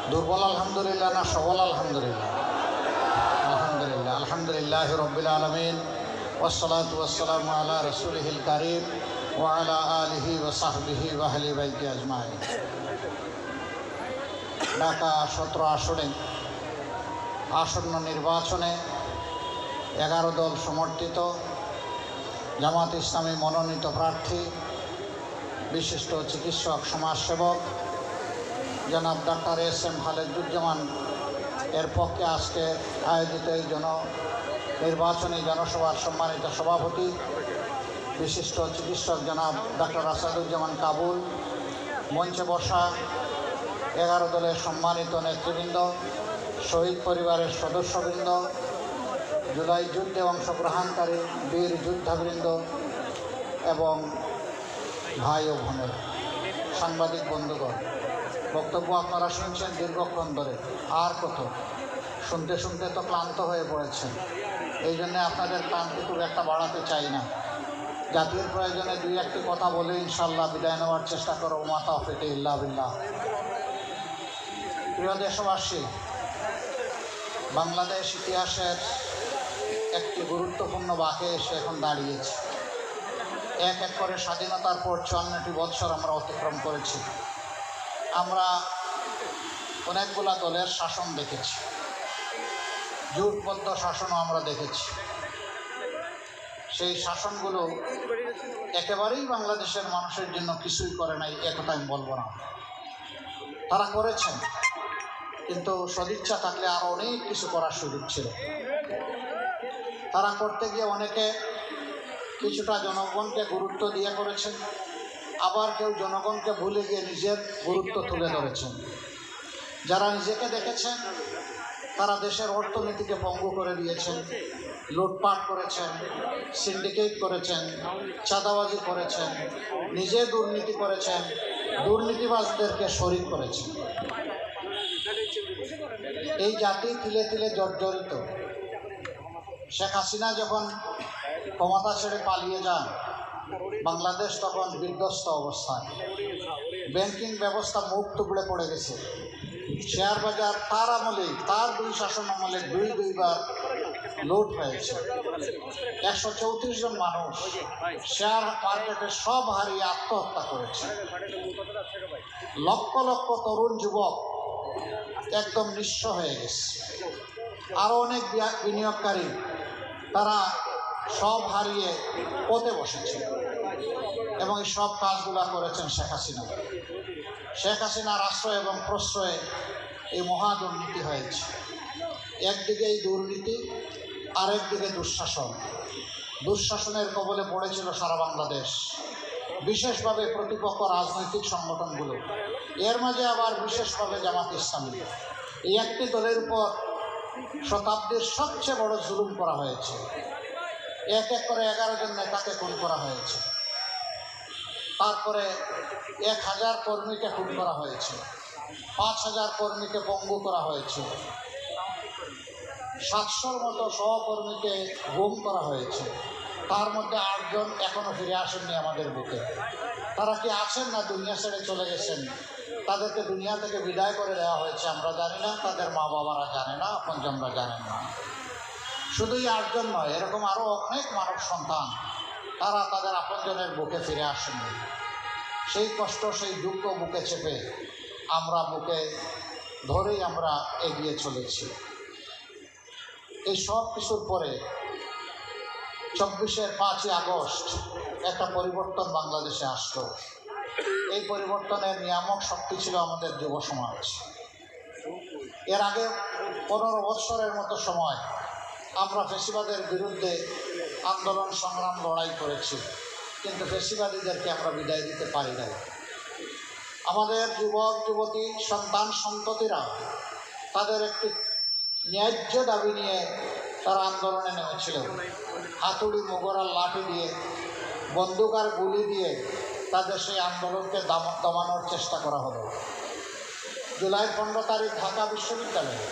দুর্বল আলহামদুলিল্লাহ না সবল আলহামদুলিল্লাহ? আলহামদুলিল্লাহ। আলহামদুলিল্লাহ রব্বিল আলামিন ওয়াসসালাতু ওয়াসসালামু আলা রাসূলিহিল কারীম ওয়া আলা আলিহি ওয়া সাহবিহি ওয়া আহলি বাইতি আজমাইন। ঢাকা 17 আসনে আসন্ন নির্বাচনে 11 দল সমর্থিত জামাত ইসলামী মনোনীত প্রার্থী বিশিষ্ট চিকিৎসক সমাজসেবক জনাব ডাক্তার এস.এম. খালেদুজ্জামান এর পক্ষে আজকে আয়োজিত এই নির্বাচনী জনসভার সম্মানিত সভাপতি বিশিষ্ট চিকিৎসক জনাব ডাক্তার আসাদুজ্জামান কাবুল, মঞ্চে বসা 11 দলের সম্মানিত নেতৃবৃন্দ, শহীদ পরিবারের সদস্যবৃন্দ, জুলাই যুদ্ধে অংশগ্রহণকারী বীর যোদ্ধাবৃন্দ এবং ভাই ও বোনের, সাংবাদিক বন্ধুগণ, বক্তব্য আপনারা শুনছেন দীর্ঘক্ষণ ধরে। আর কত শুনতে শুনতে তো ক্লান্ত হয়ে পড়েছেন। এই জন্যে আপনাদের ক্লান্তি খুব একটা বাড়াতে চাই না। জাতির প্রয়োজনে 2-1টি কথা বলে ইনশাল্লাহ বিদায় নেওয়ার চেষ্টা করো। মা তাওফিক ইল্লা বিল্লাহ। প্রিয় দেশবাসী, বাংলাদেশ ইতিহাসের একটি গুরুত্বপূর্ণ বাঁকে এসে এখন দাঁড়িয়েছে। এক এক করে স্বাধীনতার পর 54টি বৎসর আমরা অতিক্রম করেছি। আমরা অনেকগুলা দলের শাসন দেখেছি, জোটবদ্ধ শাসনও আমরা দেখেছি। সেই শাসনগুলো একেবারেই বাংলাদেশের মানুষের জন্য কিছুই করে নাই, একথা আমি বলবো না। তারা করেছেন, কিন্তু সদিচ্ছা থাকলে আরও অনেক কিছু করার সুযোগ ছিল। তারা করতে গিয়ে অনেকে কিছুটা জনগণকে গুরুত্ব দিয়ে করেছেন, আবার কেউ জনগণকে ভুলে গিয়ে নিজের গুরুত্ব তুলে ধরেছেন। যারা নিজেকে দেখেছেন তারা দেশের অর্থনীতিকে পঙ্গু করে দিয়েছেন, লুটপাট করেছেন, সিন্ডিকেট করেছেন, চাঁদাবাজি করেছেন, নিজে দুর্নীতি করেছেন, দুর্নীতিবাজদেরকে শরিক করেছেন। এই জাতি তিলে তিলে জর্জরিত। শেখ হাসিনা যখন ক্ষমতা ছেড়ে পালিয়ে যান, বাংলাদেশ তখন বিধ্বস্ত অবস্থায়। ব্যাংকিং ব্যবস্থা মুখ টুকরে পড়ে গেছে। শেয়ার বাজার তার আমলে, তার 2 শাসন আমলে 2বার লুট হয়েছে। 134 জন মানুষ শেয়ার মার্কেটে সব হারিয়ে আত্মহত্যা করেছে। লক্ষ লক্ষ তরুণ যুবক একদম নিঃস্ব হয়ে গেছে। আরও অনেক বিনিয়োগকারী তারা সব হারিয়ে পথে বসেছে। এবং এই সব কাজগুলো করেছেন শেখ হাসিনা। শেখ হাসিনার আশ্রয় এবং প্রশ্রয়ে এই মহা দুর্নীতি হয়েছে। একদিকে এই দুর্নীতি, আরেকদিকে দুঃশাসন। দুঃশাসনের কবলে পড়েছিল সারা বাংলাদেশ, বিশেষভাবে প্রতিপক্ষ রাজনৈতিক সংগঠনগুলো। এর মাঝে আবার বিশেষভাবে জামাত ইসলামী। এই একটি দলের উপর শতাব্দীর সবচেয়ে বড় জুলুম করা হয়েছে। এক এক করে 11 জন নেতাকে খুন করা হয়েছে। তারপরে 1000 কর্মীকে খুন করা হয়েছে, 5000 কর্মীকে পঙ্গু করা হয়েছে, 700-র মতো সহকর্মীকে গুম করা হয়েছে। তার মধ্যে 8 জন এখনও ফিরে আসেননি আমাদের বুকে। তারা কি আছেন না দুনিয়া ছেড়ে চলে গেছেন? তাদেরকে দুনিয়া থেকে বিদায় করে দেওয়া হয়েছে, আমরা জানি না, তাদের মা বাবারা জানে না, আপনজনরা জানেন না। শুধুই 8 জন নয়, এরকম আরও অনেক মানব সন্তান তারা তাদের আপনজনের বুকে ফিরে আসেননি। সেই কষ্ট, সেই দুঃখ বুকে চেপে আমরা বুকে ধরেই আমরা এগিয়ে চলেছি। এই সব কিছুর পরে 24-এর 5ই আগস্ট একটা পরিবর্তন বাংলাদেশে আসলো। এই পরিবর্তনের নিয়ামক শক্তি ছিল আমাদের যুব সমাজ। এর আগে 15 বৎসরের মতো সময় আমরা ফ্যাসিবাদের বিরুদ্ধে আন্দোলন সংগ্রাম লড়াই করেছি, কিন্তু ফ্যাসিবাদীদেরকে আমরা বিদায় দিতে পারি নাই। আমাদের যুবক যুবতী সন্তান সন্ততিরা তাদের একটি ন্যায্য দাবি নিয়ে তারা আন্দোলনে নেমেছিল। হাতুড়ি, মোগরার লাঠি দিয়ে, বন্দুক আর গুলি দিয়ে তাদের সেই আন্দোলনকে দমানোর চেষ্টা করা হলো। জুলাই 15 তারিখ ঢাকা বিশ্ববিদ্যালয়ে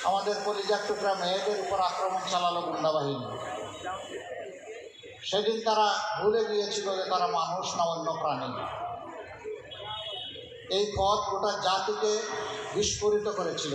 আমাদের কলিজার টুকরা মেয়েদের উপর আক্রমণ চালালো গুন্ডা বাহিনী। সেদিন তারা ভুলে গিয়েছিল যে তারা মানুষ না অন্য প্রাণী। এই পথ গোটা জাতিকে বিস্ফোরিত করেছিল।